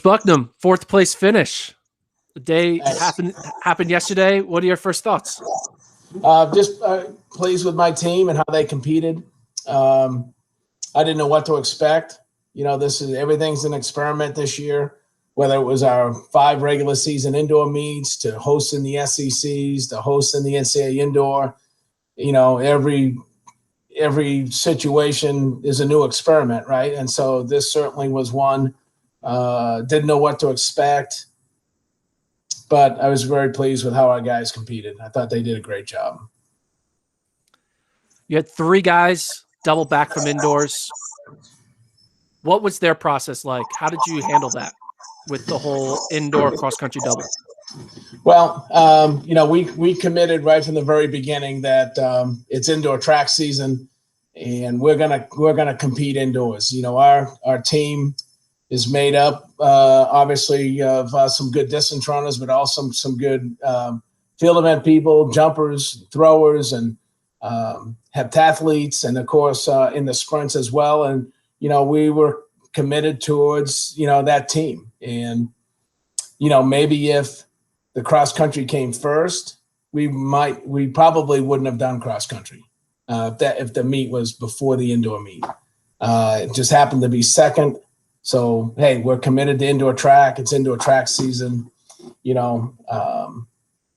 Coach Bucknam, 4th place finish. The day happened yesterday. What are your first thoughts? Just pleased with my team and how they competed. I didn't know what to expect. Everything's an experiment this year, whether it was our 5 regular season indoor meets to hosting the SECs, to hosting the NCAA indoor. Every situation is a new experiment, right? And so this certainly was one. Didn't know what to expect, but I was very pleased with how our guys competed. I thought they did a great job. You had 3 guys double back from indoors. What was their process like? How did you handle that with the whole indoor cross-country double? Well, we committed right from the very beginning that it's indoor track season, and we're gonna compete indoors. Our team is made up obviously of some good distance runners, but also some good field event people, jumpers, throwers, and heptathletes, and of course in the sprints as well. And we were committed towards that team. And maybe if the cross country came first, we probably wouldn't have done cross country if the meet was before the indoor meet. It just happened to be second. So hey, we're committed to indoor track. It's indoor track season.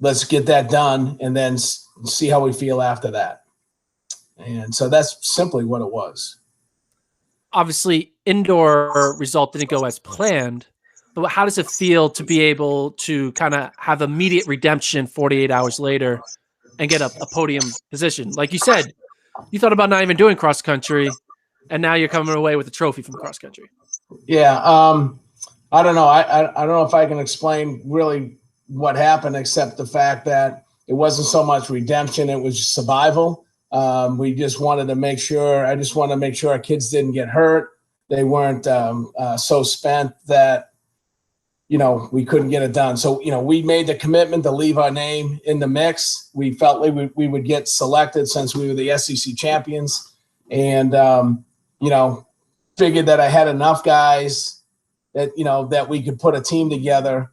Let's get that done and then see how we feel after that. And so that's simply what it was. Obviously, indoor result didn't go as planned, but how does it feel to be able to kind of have immediate redemption 48 hours later and get a podium position? Like you said, you thought about not even doing cross country, and now you're coming away with a trophy from cross country. Yeah, I don't know. I don't know if I can explain really what happened, except the fact that it wasn't so much redemption; it was survival. We just wanted to make sure. I just wanted to make sure our kids didn't get hurt. They weren't so spent that we couldn't get it done. So we made the commitment to leave our name in the mix. We felt we would get selected since we were the SEC champions, and figured that I had enough guys that that we could put a team together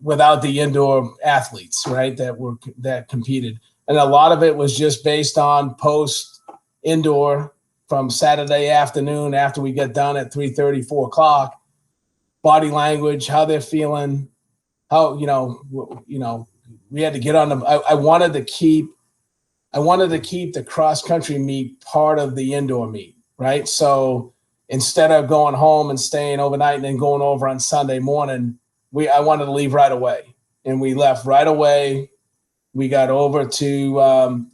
without the indoor athletes, right? That competed. And a lot of it was just based on post indoor from Saturday afternoon after we get done at 3:30, 4 o'clock, body language, how they're feeling, how, we had to get on them. I wanted to keep the cross country meet part of the indoor meet, right? So instead of going home and staying overnight and then going over on Sunday morning, I wanted to leave right away. And we left right away. We got over to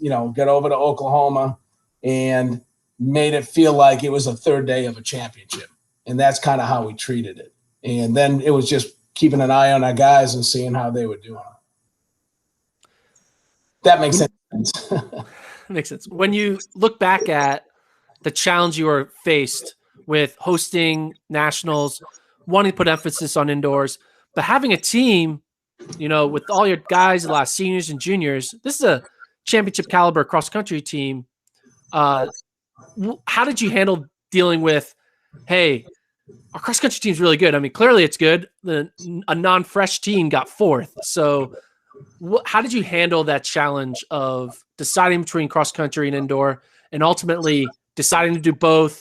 Oklahoma and made it feel like it was a third day of a championship. And that's kind of how we treated it. And then it was just keeping an eye on our guys and seeing how they were doing. That makes sense. Makes sense. When you look back at the challenge you were faced with hosting nationals, wanting to put emphasis on indoors, but having a team, with all your guys, a lot of seniors and juniors, this is a championship caliber cross-country team. How did you handle dealing with, hey, our cross-country team's really good? I mean, clearly it's good. A non-fresh team got 4th. So how did you handle that challenge of deciding between cross-country and indoor and ultimately deciding to do both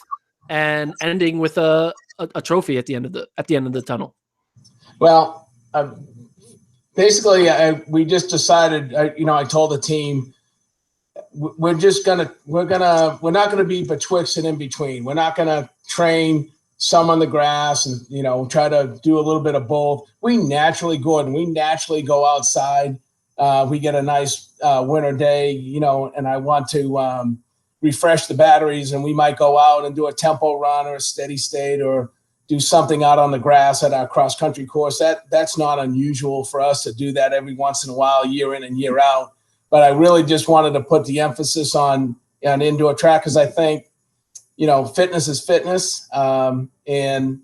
and ending with a trophy at the end of the tunnel? Well, basically, we just decided. I told the team, we're not gonna be betwixt and in between. We're not gonna train some on the grass and try to do a little bit of both. We naturally go outside. We get a nice winter day, and I want to refresh the batteries, and we might go out and do a tempo run or a steady state or do something out on the grass at our cross-country course. That's not unusual for us to do that every once in a while, year in and year out. But I really just wanted to put the emphasis on indoor track because I think, fitness is fitness. And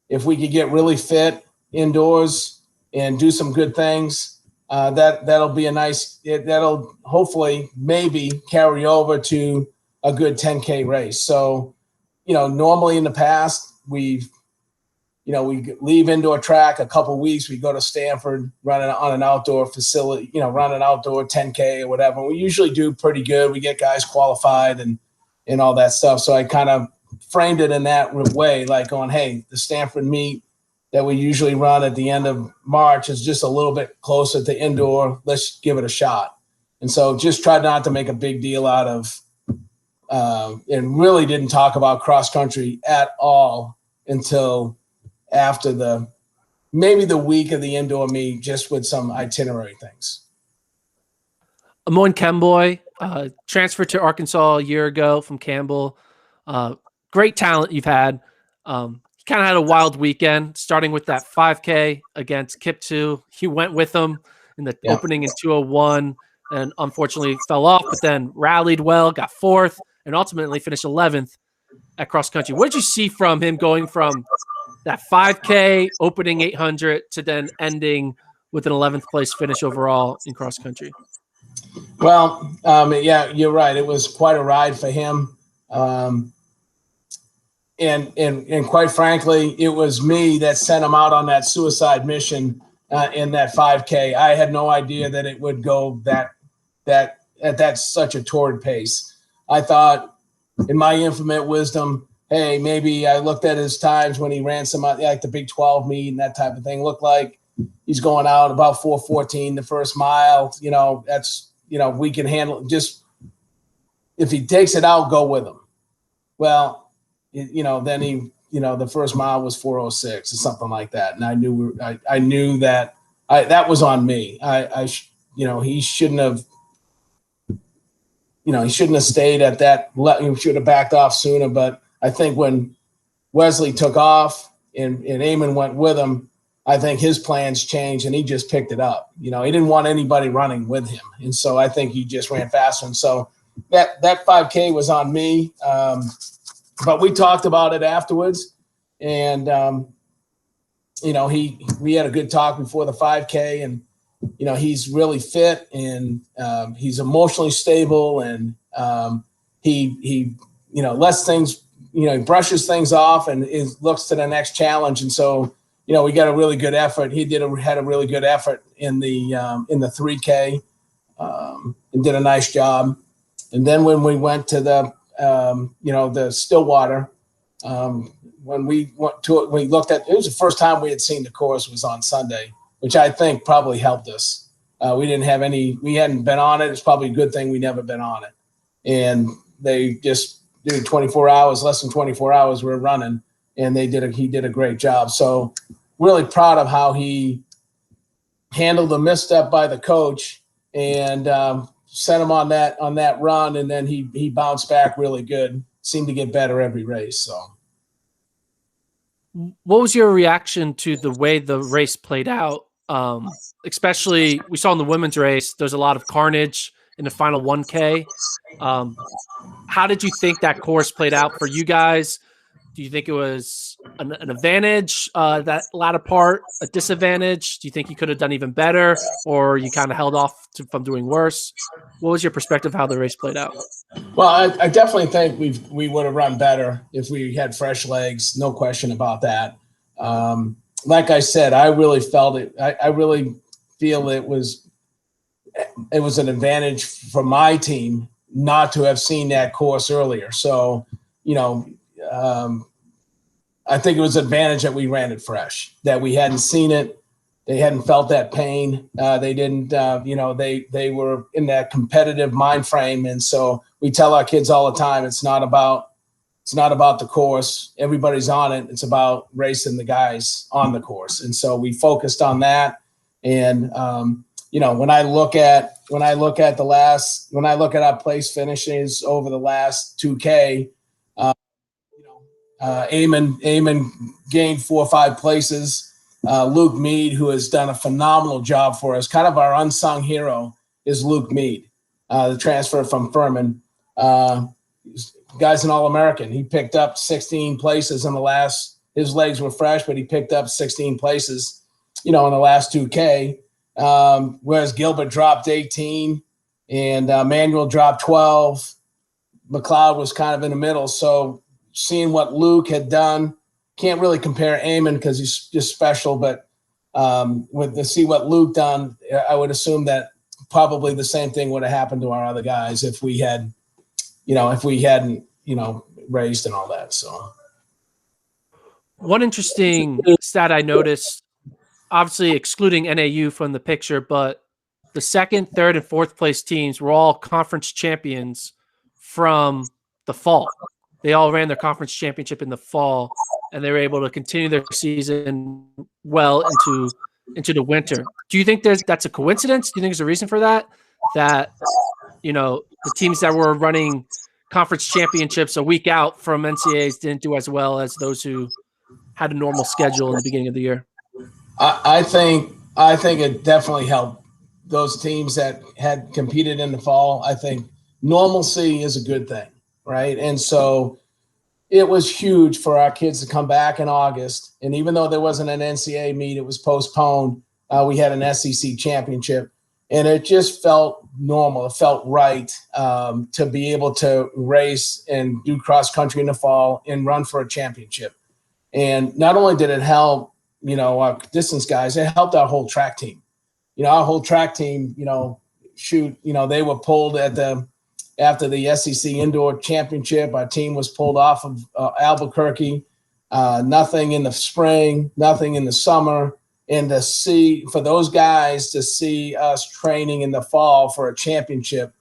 if we could get really fit indoors and do some good things, that'll be that'll hopefully maybe carry over to a good 10K race. So, normally in the past, we've we leave indoor track a couple weeks. We go to Stanford, running on an outdoor facility, run an outdoor 10K or whatever. We usually do pretty good. We get guys qualified and all that stuff. So I kind of framed it in that way, like going, hey, the Stanford meet that we usually run at the end of March is just a little bit closer to indoor. Let's give it a shot. And so just tried not to make a big deal out of and really didn't talk about cross country at all until after maybe the week of the indoor meet, just with some itinerary things. Amon Kemboy, transferred to Arkansas a year ago from Campbell. Great talent you've had. He kind of had a wild weekend, starting with that 5K against Kiptu. He went with them in the opening in 2:01 and unfortunately fell off, but then rallied well, got fourth, and ultimately finished 11th at cross country. What did you see from him going from that 5K opening 800 to then ending with an 11th place finish overall in cross country? Well, yeah, you're right. It was quite a ride for him. And quite frankly, it was me that sent him out on that suicide mission in that 5K. I had no idea that it would go at such a torrid pace. I thought, in my infinite wisdom, hey, maybe I looked at his times when he ran some like the Big 12 meet and that type of thing. Looked like he's going out about 4:14 the first mile. That's we can handle it. Just if he takes it out, go with him. Well, then he the first mile was 4:06 or something like that, and I knew that that was on me. He shouldn't have. He shouldn't have stayed at that. He should have backed off sooner. But I think when Wesley took off and Eamon went with him, I think his plans changed and he just picked it up. He didn't want anybody running with him. And so I think he just ran faster. And so that 5K was on me. But we talked about it afterwards. And, we had a good talk before the 5K, and, he's really fit and he's emotionally stable, and he lets things, he brushes things off and looks to the next challenge. And so, we got a really good effort. He had a really good effort in the 3K and did a nice job. And then when we went to the Stillwater, when we went to it, we looked at, it was the first time we had seen the course was on Sunday, which I think probably helped us. We hadn't been on it. It's probably a good thing we never been on it. And they just did 24 hours, less than 24 hours we're running, and he did a great job. So really proud of how he handled the misstep by the coach and sent him on that run. And then he bounced back really good, seemed to get better every race. So. What was your reaction to the way the race played out? Especially we saw in the women's race, there's a lot of carnage in the final 1K. How did you think that course played out for you guys? Do you think it was an advantage, that latter part, a disadvantage? Do you think you could have done even better, or you kind of held off from doing worse? What was your perspective of how the race played out? Well, I definitely think we would have run better if we had fresh legs. No question about that. Like I said, I really felt it. I really feel it was an advantage for my team not to have seen that course earlier. So, I think it was an advantage that we ran it fresh, that we hadn't seen it. They hadn't felt that pain. They didn't, they were in that competitive mind frame. And so we tell our kids all the time, it's not about the course. Everybody's on it. It's about racing the guys on the course. And so we focused on that. And, when I look at our place finishes over the last 2K, Eamon gained 4 or 5 places. Luke Mead, who has done a phenomenal job for us, kind of our unsung hero, is Luke Mead, the transfer from Furman. Guy's an All-American. He picked up 16 places in the last. His legs were fresh, but he picked up 16 places, in the last 2K. Whereas Gilbert dropped 18 and Manuel dropped 12. McLeod was kind of in the middle. So seeing what Luke had done can't really compare Eamon because he's just special, but to see what Luke done, I would assume that probably the same thing would have happened to our other guys if we hadn't, raced and all that. So one interesting stat I noticed, obviously excluding NAU from the picture, but the second, third, and fourth place teams were all conference champions from the fall. They all ran their conference championship in the fall, and they were able to continue their season well into the winter. Do you think that's a coincidence? Do you think there's a reason for that? That, the teams that were running conference championships a week out from NCAAs didn't do as well as those who had a normal schedule in the beginning of the year? I think it definitely helped those teams that had competed in the fall. I think normalcy is a good thing, right? And so it was huge for our kids to come back in August. And even though there wasn't an NCAA meet, it was postponed. We had an SEC championship, and it just felt normal. It felt right to be able to race and do cross country in the fall and run for a championship. And not only did it help, our distance guys, it helped our whole track team. Our whole track team, they were pulled after the SEC indoor championship. Our team was pulled off of Albuquerque, nothing in the spring, nothing in the summer. And for those guys to see us training in the fall for a championship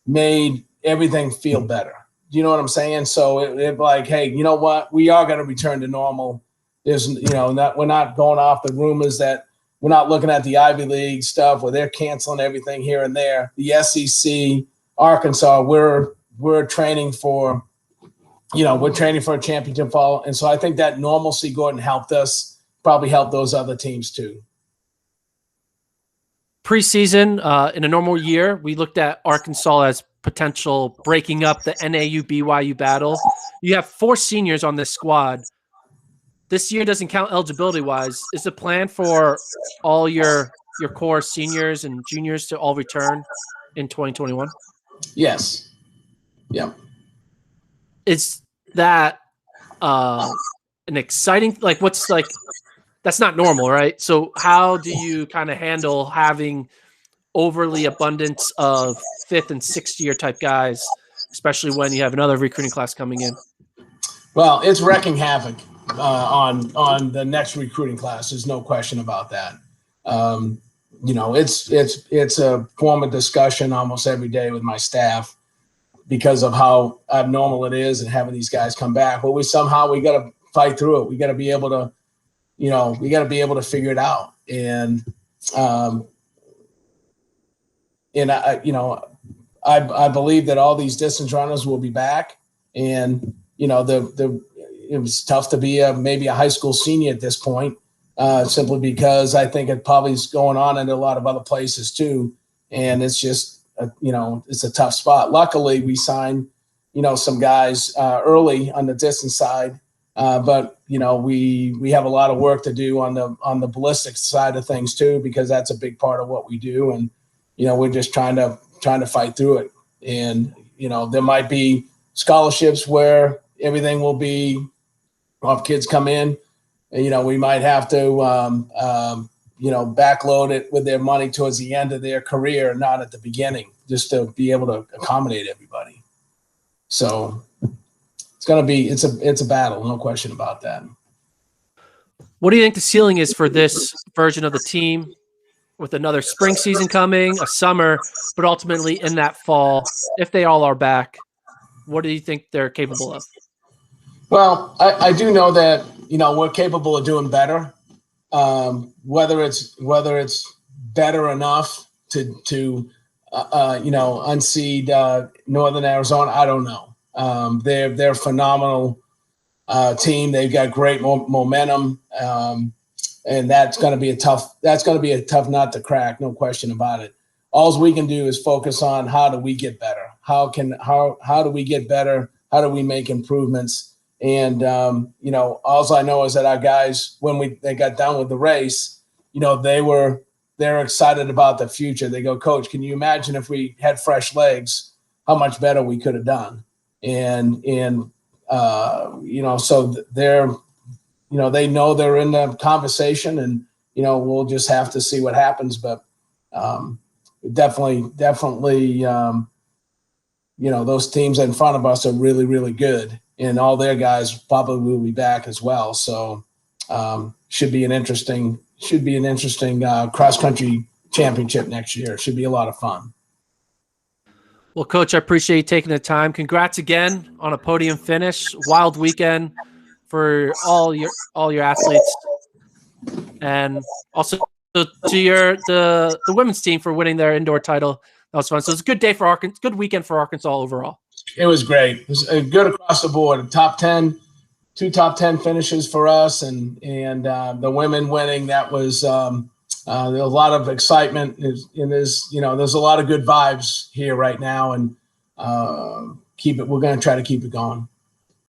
made everything feel better. Do you know what I'm saying? So it like, hey, you know what? We are going to return to normal. There's, we're not going off the rumors that we're not looking at the Ivy League stuff where they're canceling everything here and there. The SEC, Arkansas, we're training for, a championship fall. And so I think that normalcy, Gordon, helped us, probably helped those other teams too. Preseason, in a normal year, we looked at Arkansas as potential breaking up the NAU BYU battle. You have 4 seniors on this squad. This year doesn't count eligibility-wise. Is the plan for all your core seniors and juniors to all return in 2021? Yes. Yeah. Is that an exciting – that's not normal, right? So how do you kind of handle having overly abundance of 5th and 6th year type guys, especially when you have another recruiting class coming in? Well, it's wreaking havoc on the next recruiting class. There's no question about that. It's a form of discussion almost every day with my staff because of how abnormal it is and having these guys come back. But we got to fight through it. We got to be able to, figure it out. And I believe that all these distance runners will be back. And, it was tough to be maybe a high school senior at this point, simply because I think it probably is going on in a lot of other places too. And it's just, it's a tough spot. Luckily, we signed, some guys early on the distance side. But we have a lot of work to do on the ballistics side of things too, because that's a big part of what we do. And, we're just trying to fight through it. And, there might be scholarships where everything will be, if kids come in, we might have to, backload it with their money towards the end of their career, not at the beginning, just to be able to accommodate everybody. So it's a battle, no question about that. What do you think the ceiling is for this version of the team with another spring season coming, a summer, but ultimately in that fall, if they all are back? What do you think they're capable of? Well, I do know that, we're capable of doing better. Whether it's better enough to unseed Northern Arizona, I don't know. They're a phenomenal team. They've got great momentum, and that's going to be a tough nut to crack. No question about it. All we can do is focus on how do we get better? How do we get better? How do we make improvements? And all I know is that our guys, when they got done with the race, they're excited about the future. They go, Coach, can you imagine if we had fresh legs, how much better we could have done? And so they know they're in the conversation, and we'll just have to see what happens. But definitely, those teams in front of us are really, really good, and all their guys probably will be back as well. So should be an interesting cross country championship next year. It should be a lot of fun. Well, Coach, I appreciate you taking the time. Congrats again on a podium finish. Wild weekend for all your athletes, and also to the women's team for winning their indoor title. That was fun. So it's a good day for Arkansas. Good weekend for Arkansas overall. It was great. It was good across the board. Top 10, 2 top 10 finishes for us, and the women winning. That was there's a lot of excitement, and there's a lot of good vibes here right now, and we're going to try to keep it going.